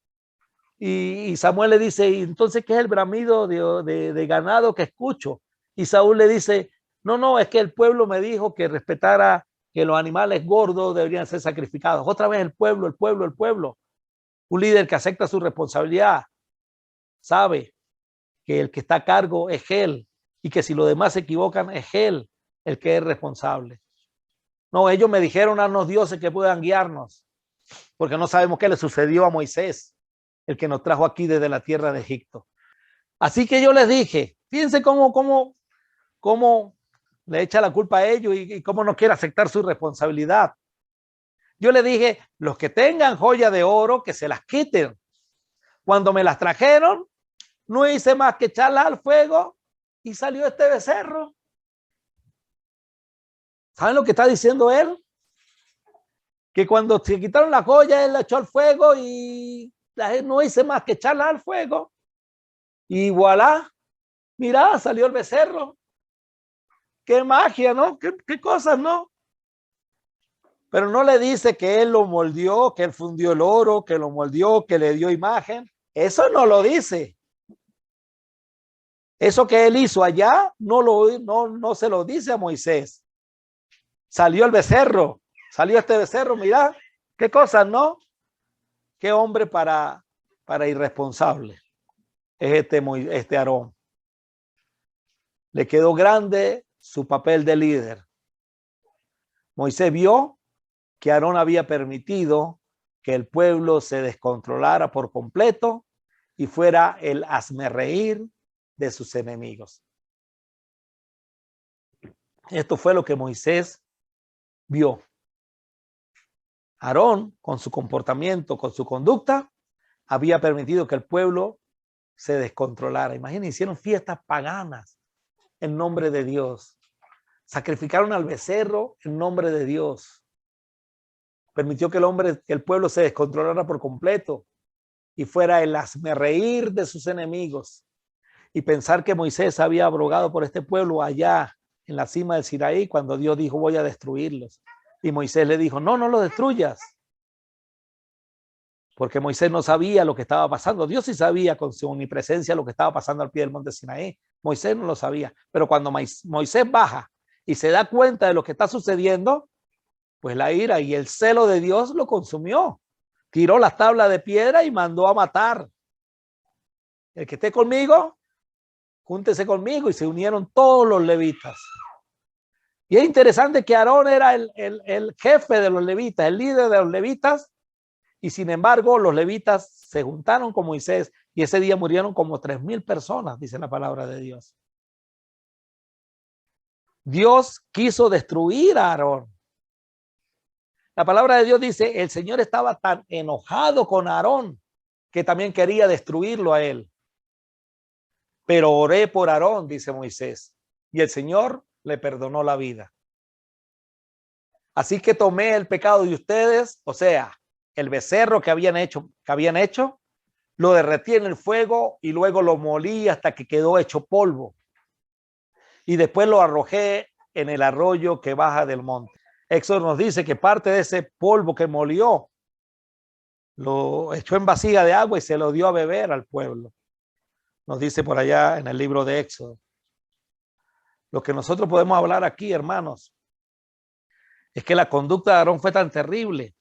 Y Samuel le dice, entonces, ¿qué es el bramido de ganado que escucho? Y Saúl le dice, no, es que el pueblo me dijo que respetara que los animales gordos deberían ser sacrificados. Otra vez el pueblo. Un líder que acepta su responsabilidad sabe que el que está a cargo es él y que si los demás se equivocan es él el que es responsable. No, ellos me dijeron, haznos dioses que puedan guiarnos, porque no sabemos qué le sucedió a Moisés, el que nos trajo aquí desde la tierra de Egipto. Así que yo les dije, fíjense cómo le echa la culpa a ellos y cómo no quiere aceptar su responsabilidad. Yo le dije, los que tengan joya de oro, que se las quiten. Cuando me las trajeron, no hice más que echarlas al fuego y salió este becerro. ¿Saben lo que está diciendo él? Que cuando se quitaron la joya, él la echó al fuego y no hice más que echarlas al fuego. Y voilà, mira, salió el becerro. Qué magia, ¿no? Qué cosas, ¿no? Pero no le dice que él lo moldeó, que él fundió el oro, que lo moldeó, que le dio imagen. Eso no lo dice. Eso que él hizo allá no se lo dice a Moisés. Salió el becerro, salió este becerro, mira, qué cosas, ¿no? Qué hombre para irresponsable es este Aarón. Le quedó grande su papel de líder. Moisés vio que Aarón había permitido que el pueblo se descontrolara por completo y fuera el hazmerreír de sus enemigos. Esto fue lo que Moisés vio. Aarón, con su comportamiento, con su conducta, había permitido que el pueblo se descontrolara. Imagínense, hicieron fiestas paganas en nombre de Dios. Sacrificaron al becerro en nombre de Dios. Permitió que el pueblo se descontrolara por completo y fuera el hazmerreír de sus enemigos. Y pensar que Moisés había abrogado por este pueblo allá en la cima del Sinaí cuando Dios dijo voy a destruirlos. Y Moisés le dijo, no lo destruyas. Porque Moisés no sabía lo que estaba pasando. Dios sí sabía con su omnipresencia lo que estaba pasando al pie del monte Sinaí. Moisés no lo sabía. Pero cuando Moisés baja y se da cuenta de lo que está sucediendo, pues la ira y el celo de Dios lo consumió. Tiró las tablas de piedra y mandó a matar. El que esté conmigo, júntese conmigo. Y se unieron todos los levitas. Y es interesante que Aarón era el jefe de los levitas, el líder de los levitas. Y sin embargo, los levitas se juntaron con Moisés y ese día murieron como 3,000 personas, dice la palabra de Dios. Dios quiso destruir a Aarón. La palabra de Dios dice, el Señor estaba tan enojado con Aarón que también quería destruirlo a él. Pero oré por Aarón, dice Moisés, y el Señor le perdonó la vida. Así que tomé el pecado de ustedes, o sea, el becerro que habían hecho, lo derretí en el fuego y luego lo molí hasta que quedó hecho polvo. Y después lo arrojé en el arroyo que baja del monte. Éxodo nos dice que parte de ese polvo que molió lo echó en vasija de agua y se lo dio a beber al pueblo. Nos dice por allá en el libro de Éxodo. Lo que nosotros podemos hablar aquí, hermanos, es que la conducta de Aarón fue tan terrible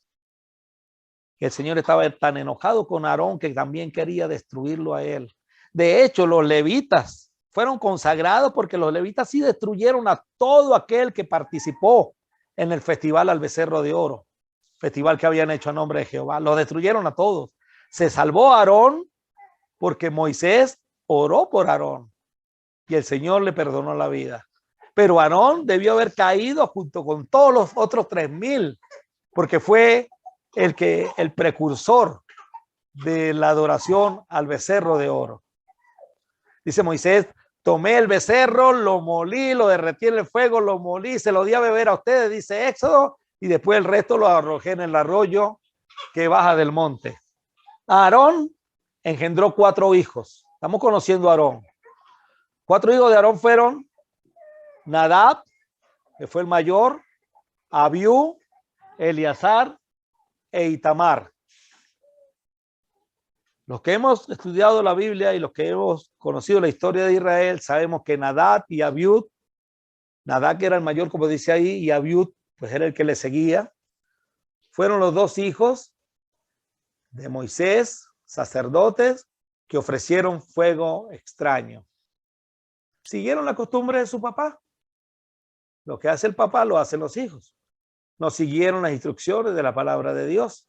que el Señor estaba tan enojado con Aarón que también quería destruirlo a él. De hecho, los levitas fueron consagrados porque los levitas sí destruyeron a todo aquel que participó en el festival al becerro de oro, festival que habían hecho a nombre de Jehová. Los destruyeron a todos. Se salvó a Aarón porque Moisés oró por Aarón y el Señor le perdonó la vida. Pero Aarón debió haber caído junto con todos los otros 3,000 porque fue el precursor de la adoración al becerro de oro. Dice Moisés, tomé el becerro, lo molí, lo derretí en el fuego, lo molí, se lo di a beber a ustedes, dice Éxodo, y después el resto lo arrojé en el arroyo que baja del monte. Aarón engendró 4 hijos. Estamos conociendo a Aarón. 4 hijos de Aarón fueron Nadab, que fue el mayor, Abiú, Eleazar e Itamar. Los que hemos estudiado la Biblia y los que hemos conocido la historia de Israel, sabemos que Nadab y Abiud, Nadab que era el mayor, como dice ahí, y Abiud, pues era el que le seguía, fueron los 2 hijos de Moisés, sacerdotes, que ofrecieron fuego extraño. Siguieron la costumbre de su papá. Lo que hace el papá lo hacen los hijos. No siguieron las instrucciones de la palabra de Dios.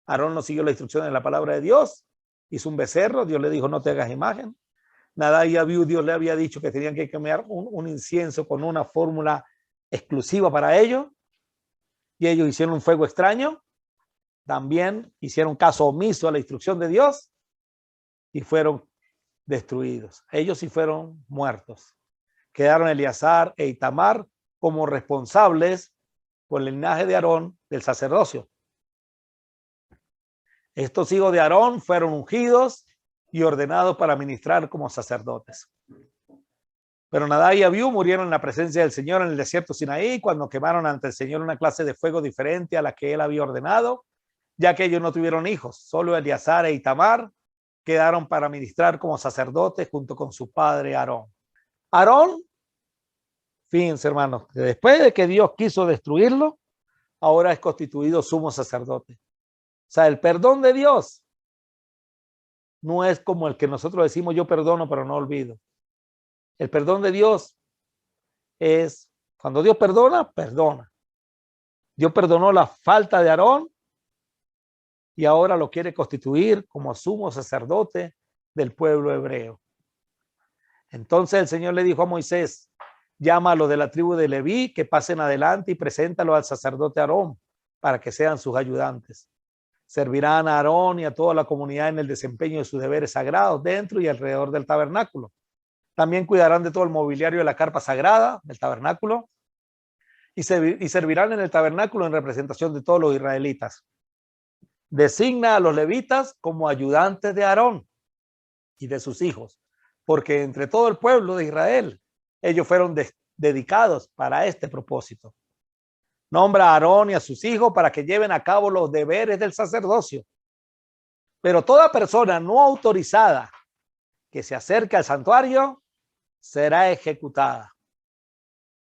Aarón no siguió las instrucciones de la palabra de Dios. Hizo un becerro. Dios le dijo, no te hagas imagen. Nadab y Abiú, Dios le había dicho que tenían que quemar un incienso con una fórmula exclusiva para ellos. Y ellos hicieron un fuego extraño. También hicieron caso omiso a la instrucción de Dios y fueron destruidos. Ellos sí fueron muertos. Quedaron Eleazar e Itamar como responsables por el linaje de Aarón del sacerdocio. Estos hijos de Aarón fueron ungidos y ordenados para ministrar como sacerdotes. Pero Nadab y Abiú murieron en la presencia del Señor en el desierto Sinaí cuando quemaron ante el Señor una clase de fuego diferente a la que él había ordenado, ya que ellos no tuvieron hijos. Solo Eleazar e Itamar quedaron para ministrar como sacerdotes junto con su padre Aarón. Aarón, fíjense hermanos, después de que Dios quiso destruirlo, ahora es constituido sumo sacerdote. O sea, el perdón de Dios no es como el que nosotros decimos yo perdono pero no olvido. El perdón de Dios es cuando Dios perdona, perdona. Dios perdonó la falta de Aarón y ahora lo quiere constituir como sumo sacerdote del pueblo hebreo. Entonces el Señor le dijo a Moisés, llama a los de la tribu de Leví que pasen adelante y preséntalo al sacerdote Aarón para que sean sus ayudantes. Servirán a Aarón y a toda la comunidad en el desempeño de sus deberes sagrados dentro y alrededor del tabernáculo. También cuidarán de todo el mobiliario de la carpa sagrada del tabernáculo y servirán en el tabernáculo en representación de todos los israelitas. Designa a los levitas como ayudantes de Aarón y de sus hijos, porque entre todo el pueblo de Israel, ellos fueron dedicados para este propósito. Nombra a Aarón y a sus hijos para que lleven a cabo los deberes del sacerdocio. Pero toda persona no autorizada que se acerque al santuario será ejecutada.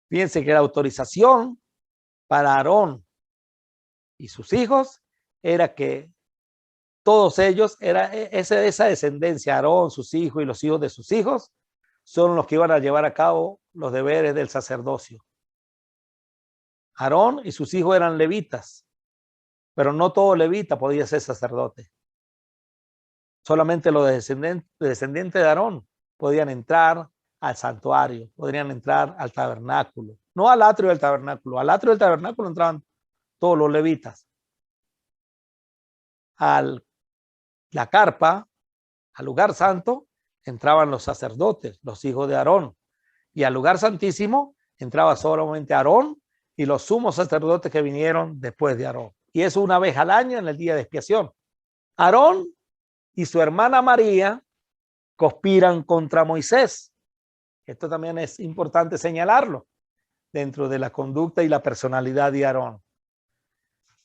Fíjense que la autorización para Aarón y sus hijos era que todos ellos, era esa descendencia, Aarón, sus hijos y los hijos de sus hijos, son los que iban a llevar a cabo los deberes del sacerdocio. Aarón y sus hijos eran levitas, pero no todo levita podía ser sacerdote. Solamente los descendientes de Aarón podían entrar al santuario, podrían entrar al tabernáculo, no al atrio del tabernáculo. Al atrio del tabernáculo entraban todos los levitas. La carpa, al lugar santo, entraban los sacerdotes, los hijos de Aarón. Y al lugar santísimo entraba solamente Aarón y los sumos sacerdotes que vinieron después de Aarón. Y eso una vez al año en el día de expiación. Aarón y su hermana María conspiran contra Moisés. Esto también es importante señalarlo dentro de la conducta y la personalidad de Aarón.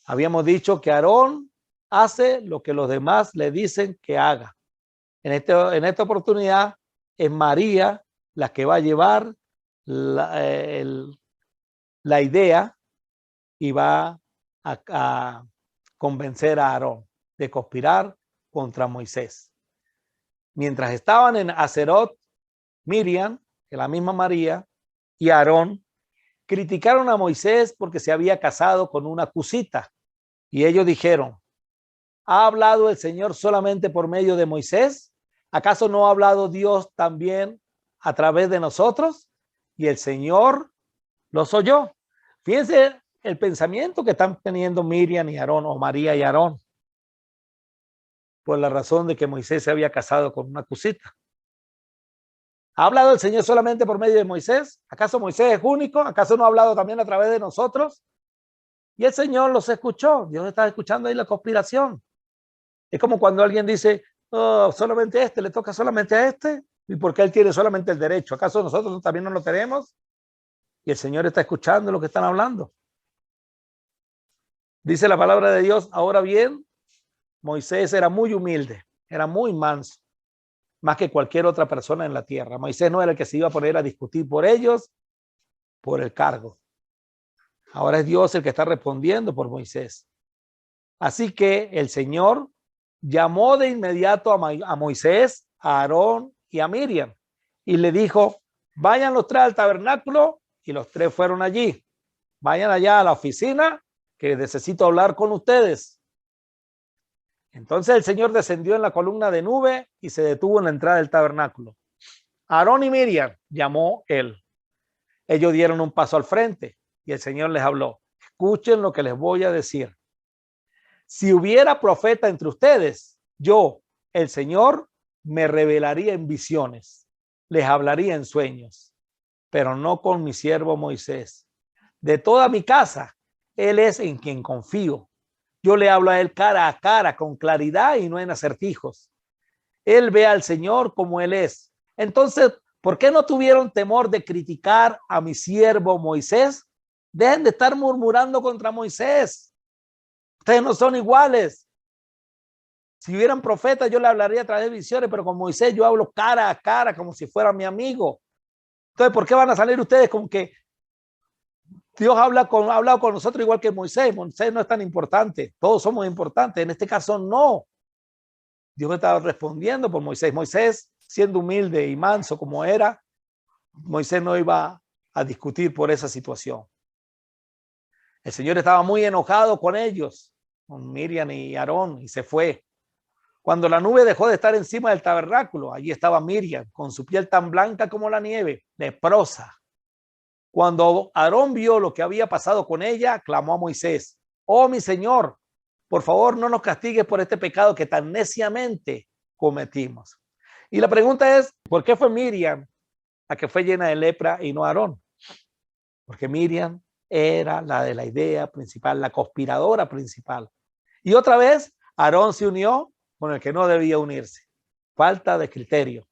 Habíamos dicho que Aarón hace lo que los demás le dicen que haga. En esta oportunidad es María la que va a llevar la idea y va a convencer a Aarón de conspirar contra Moisés. Mientras estaban en Hazerot, Miriam, que la misma María, y Aarón criticaron a Moisés porque se había casado con una cusita. Y ellos dijeron, ¿ha hablado el Señor solamente por medio de Moisés? ¿Acaso no ha hablado Dios también a través de nosotros? Y el Señor los oyó. Fíjense el pensamiento que están teniendo Miriam y Aarón, o María y Aarón, por la razón de que Moisés se había casado con una cusita. ¿Ha hablado el Señor solamente por medio de Moisés? ¿Acaso Moisés es único? ¿Acaso no ha hablado también a través de nosotros? Y el Señor los escuchó. Dios está escuchando ahí la conspiración. Es como cuando alguien dice, oh, solamente le toca solamente a este. ¿Y por qué él tiene solamente el derecho? ¿Acaso nosotros también no lo tenemos? Y el Señor está escuchando lo que están hablando. Dice la palabra de Dios, ahora bien, Moisés era muy humilde, era muy manso, más que cualquier otra persona en la tierra. Moisés no era el que se iba a poner a discutir por ellos, por el cargo. Ahora es Dios el que está respondiendo por Moisés. Así que el Señor llamó de inmediato a Moisés, a Aarón y a Miriam y le dijo, vayan los tres al tabernáculo, y los tres fueron allí. Vayan allá a la oficina que necesito hablar con ustedes. Entonces el Señor descendió en la columna de nube y se detuvo en la entrada del tabernáculo. Aarón y Miriam llamó él. Ellos dieron un paso al frente y el Señor les habló. Escuchen lo que les voy a decir. Si hubiera profeta entre ustedes, yo, el Señor, me revelaría en visiones, les hablaría en sueños, pero no con mi siervo Moisés. De toda mi casa, él es en quien confío. Yo le hablo a él cara a cara, con claridad y no en acertijos. Él ve al Señor como él es. Entonces, ¿por qué no tuvieron temor de criticar a mi siervo Moisés? Dejen de estar murmurando contra Moisés. Ustedes no son iguales. Si hubieran profetas, yo le hablaría a través de visiones, pero con Moisés yo hablo cara a cara, como si fuera mi amigo. Entonces, ¿por qué van a salir ustedes con que Dios ha hablado con nosotros igual que Moisés? Moisés no es tan importante. Todos somos importantes. En este caso, no. Dios estaba respondiendo por Moisés. Moisés, siendo humilde y manso como era, Moisés no iba a discutir por esa situación. El Señor estaba muy enojado con ellos, con Miriam y Aarón, y se fue. Cuando la nube dejó de estar encima del tabernáculo, allí estaba Miriam, con su piel tan blanca como la nieve, leprosa. Cuando Aarón vio lo que había pasado con ella, clamó a Moisés, oh mi Señor, por favor no nos castigues por este pecado que tan neciamente cometimos. Y la pregunta es, ¿por qué fue Miriam la que fue llena de lepra y no Aarón? Porque Miriam era la de la idea principal, la conspiradora principal. Y otra vez, Aarón se unió con el que no debía unirse. Falta de criterio.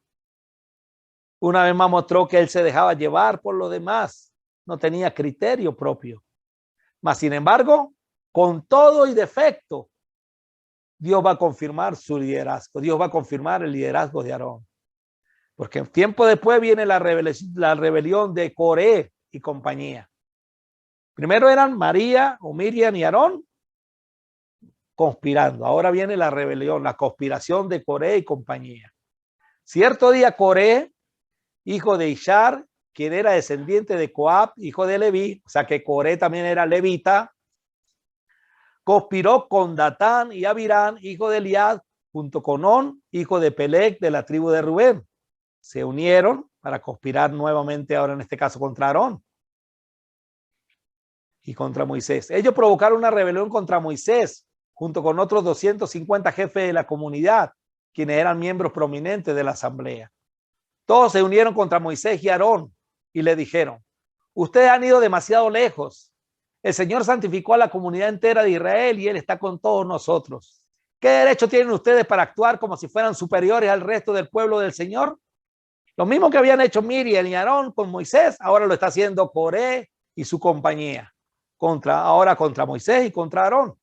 Una vez más mostró que él se dejaba llevar por lo demás. No tenía criterio propio. Mas, sin embargo, con todo y defecto, Dios va a confirmar su liderazgo. Dios va a confirmar el liderazgo de Aarón. Porque tiempo después viene la rebelión de Coré y compañía. Primero eran María o Miriam y Aarón conspirando. Ahora viene la rebelión, la conspiración de Coré y compañía. Cierto día Coré, hijo de Ishar, quien era descendiente de Coab, hijo de Leví, o sea que Coré también era levita, conspiró con Datán y Abirán, hijo de Eliad, junto con On, hijo de Pelec, de la tribu de Rubén. Se unieron para conspirar nuevamente, ahora en este caso contra Aarón. y contra Moisés. Ellos provocaron una rebelión contra Moisés, junto con otros 250 jefes de la comunidad, quienes eran miembros prominentes de la asamblea. Todos se unieron contra Moisés y Aarón y le dijeron: ustedes han ido demasiado lejos. El Señor santificó a la comunidad entera de Israel y Él está con todos nosotros. ¿Qué derecho tienen ustedes para actuar como si fueran superiores al resto del pueblo del Señor? Lo mismo que habían hecho Miriam y Aarón con Moisés, ahora lo está haciendo Coré y su compañía, ahora contra Moisés y contra Aarón.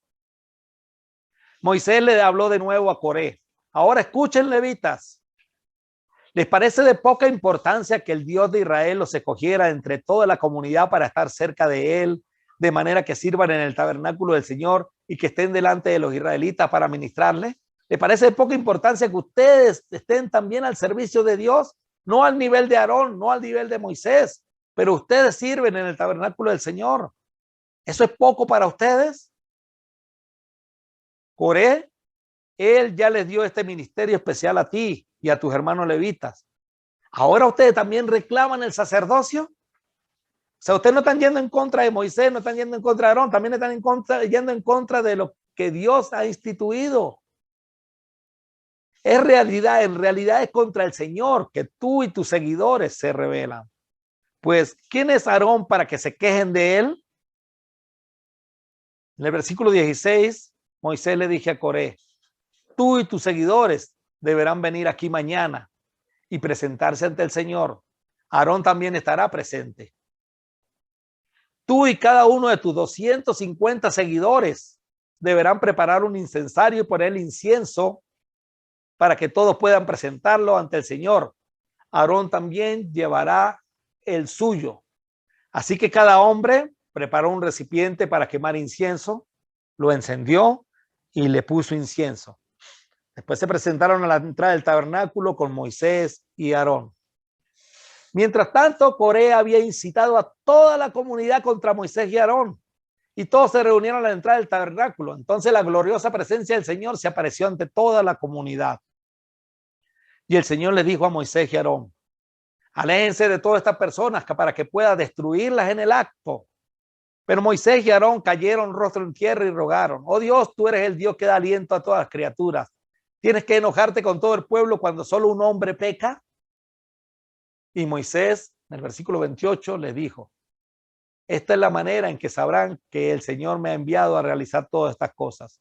Moisés le habló de nuevo a Coré: ahora escuchen, levitas. ¿Les parece de poca importancia que el Dios de Israel los escogiera entre toda la comunidad para estar cerca de él, de manera que sirvan en el tabernáculo del Señor y que estén delante de los israelitas para ministrarles? ¿Les parece de poca importancia que ustedes estén también al servicio de Dios? No al nivel de Aarón, no al nivel de Moisés, pero ustedes sirven en el tabernáculo del Señor. ¿Eso es poco para ustedes? Coré, él ya les dio este ministerio especial a ti y a tus hermanos levitas. Ahora ustedes también reclaman el sacerdocio. O sea, ustedes no están yendo en contra de Moisés, no están yendo en contra de Aarón, también están yendo en contra de lo que Dios ha instituido. En realidad es contra el Señor que tú y tus seguidores se rebelan. Pues, ¿quién es Aarón para que se quejen de él? En el versículo 16, Moisés le dije a Coré: tú y tus seguidores deberán venir aquí mañana y presentarse ante el Señor. Aarón también estará presente. Tú y cada uno de tus 250 seguidores deberán preparar un incensario y poner incienso para que todos puedan presentarlo ante el Señor. Aarón también llevará el suyo. Así que cada hombre preparó un recipiente para quemar incienso, lo encendió y le puso incienso. Después se presentaron a la entrada del tabernáculo con Moisés y Aarón. Mientras tanto, Coré había incitado a toda la comunidad contra Moisés y Aarón, y todos se reunieron a la entrada del tabernáculo. Entonces la gloriosa presencia del Señor se apareció ante toda la comunidad. Y el Señor les dijo a Moisés y Aarón: aléjense de todas estas personas para que pueda destruirlas en el acto. Pero Moisés y Aarón cayeron rostro en tierra y rogaron: oh Dios, tú eres el Dios que da aliento a todas las criaturas. ¿Tienes que enojarte con todo el pueblo cuando solo un hombre peca? Y Moisés, en el versículo 28, les dijo: esta es la manera en que sabrán que el Señor me ha enviado a realizar todas estas cosas,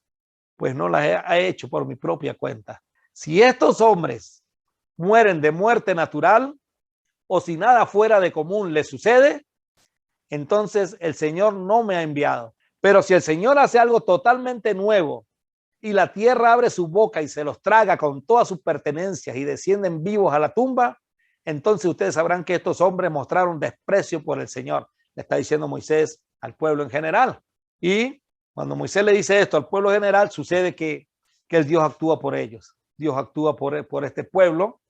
pues no las he hecho por mi propia cuenta. Si estos hombres mueren de muerte natural o si nada fuera de común les sucede, entonces el Señor no me ha enviado. Pero si el Señor hace algo totalmente nuevo y la tierra abre su boca y se los traga con todas sus pertenencias y descienden vivos a la tumba, entonces ustedes sabrán que estos hombres mostraron desprecio por el Señor. Le está diciendo Moisés al pueblo en general. Y cuando Moisés le dice esto al pueblo general, sucede que el Dios actúa por ellos. Dios actúa por este pueblo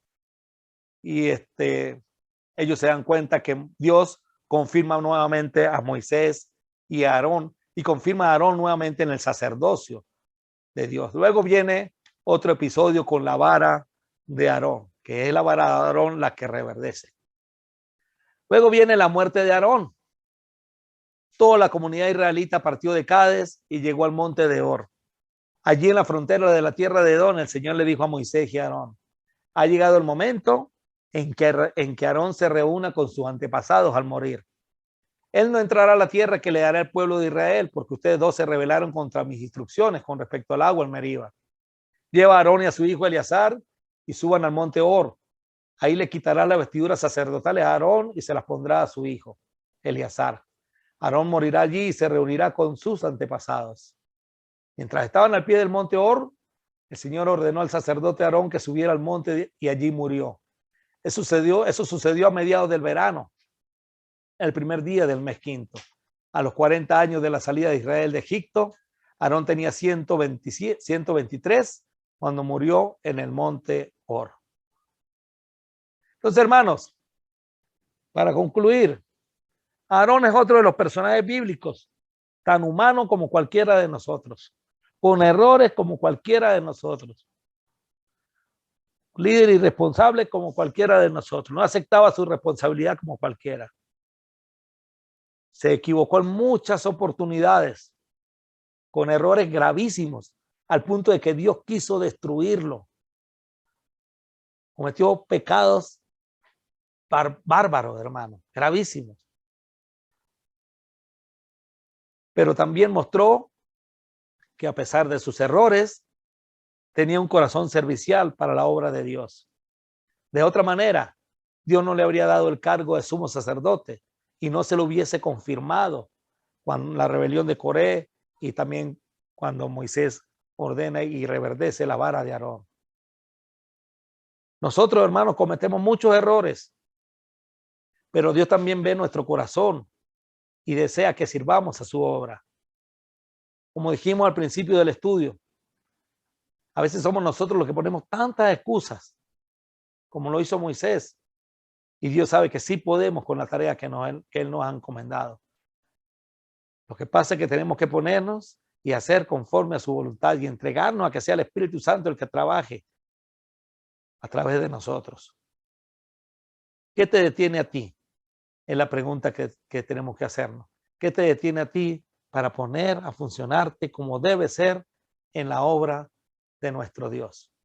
y ellos se dan cuenta que Dios confirma nuevamente a Moisés y a Aarón y confirma a Aarón nuevamente en el sacerdocio de Dios. Luego viene otro episodio con la vara de Aarón, que es la vara de Aarón la que reverdece. Luego viene la muerte de Aarón. Toda la comunidad israelita partió de Cades y llegó al monte de Hor. Allí en la frontera de la tierra de Edom, el Señor le dijo a Moisés y a Aarón: ha llegado el momento en que Aarón se reúna con sus antepasados al morir. Él no entrará a la tierra que le dará el pueblo de Israel, porque ustedes dos se rebelaron contra mis instrucciones con respecto al agua en Meriba. Lleva a Aarón y a su hijo Eleazar y suban al monte Hor. Ahí le quitará las vestiduras sacerdotales a Aarón y se las pondrá a su hijo Eleazar. Aarón morirá allí y se reunirá con sus antepasados. Mientras estaban al pie del monte Hor, el Señor ordenó al sacerdote Aarón que subiera al monte y allí murió. Eso sucedió a mediados del verano, el primer día del mes quinto. A los 40 años de la salida de Israel de Egipto, Aarón tenía 123 cuando murió en el monte Hor. Entonces, hermanos, para concluir, Aarón es otro de los personajes bíblicos, tan humano como cualquiera de nosotros, con errores como cualquiera de nosotros, líder irresponsable como cualquiera de nosotros, no aceptaba su responsabilidad como cualquiera. Se equivocó en muchas oportunidades, con errores gravísimos, al punto de que Dios quiso destruirlo. Cometió pecados bárbaros, hermano, gravísimos. Pero también mostró que a pesar de sus errores, tenía un corazón servicial para la obra de Dios. De otra manera, Dios no le habría dado el cargo de sumo sacerdote y no se lo hubiese confirmado cuando la rebelión de Coré y también cuando Moisés ordena y reverdece la vara de Aarón. Nosotros, hermanos, cometemos muchos errores, pero Dios también ve nuestro corazón y desea que sirvamos a su obra. Como dijimos al principio del estudio, a veces somos nosotros los que ponemos tantas excusas, como lo hizo Moisés, y Dios sabe que sí podemos con la tarea que Él nos ha encomendado. Lo que pasa es que tenemos que ponernos y hacer conforme a su voluntad y entregarnos a que sea el Espíritu Santo el que trabaje a través de nosotros. ¿Qué te detiene a ti? Es la pregunta que tenemos que hacernos. ¿Qué te detiene a ti para poner a funcionarte como debe ser en la obra de nuestro Dios?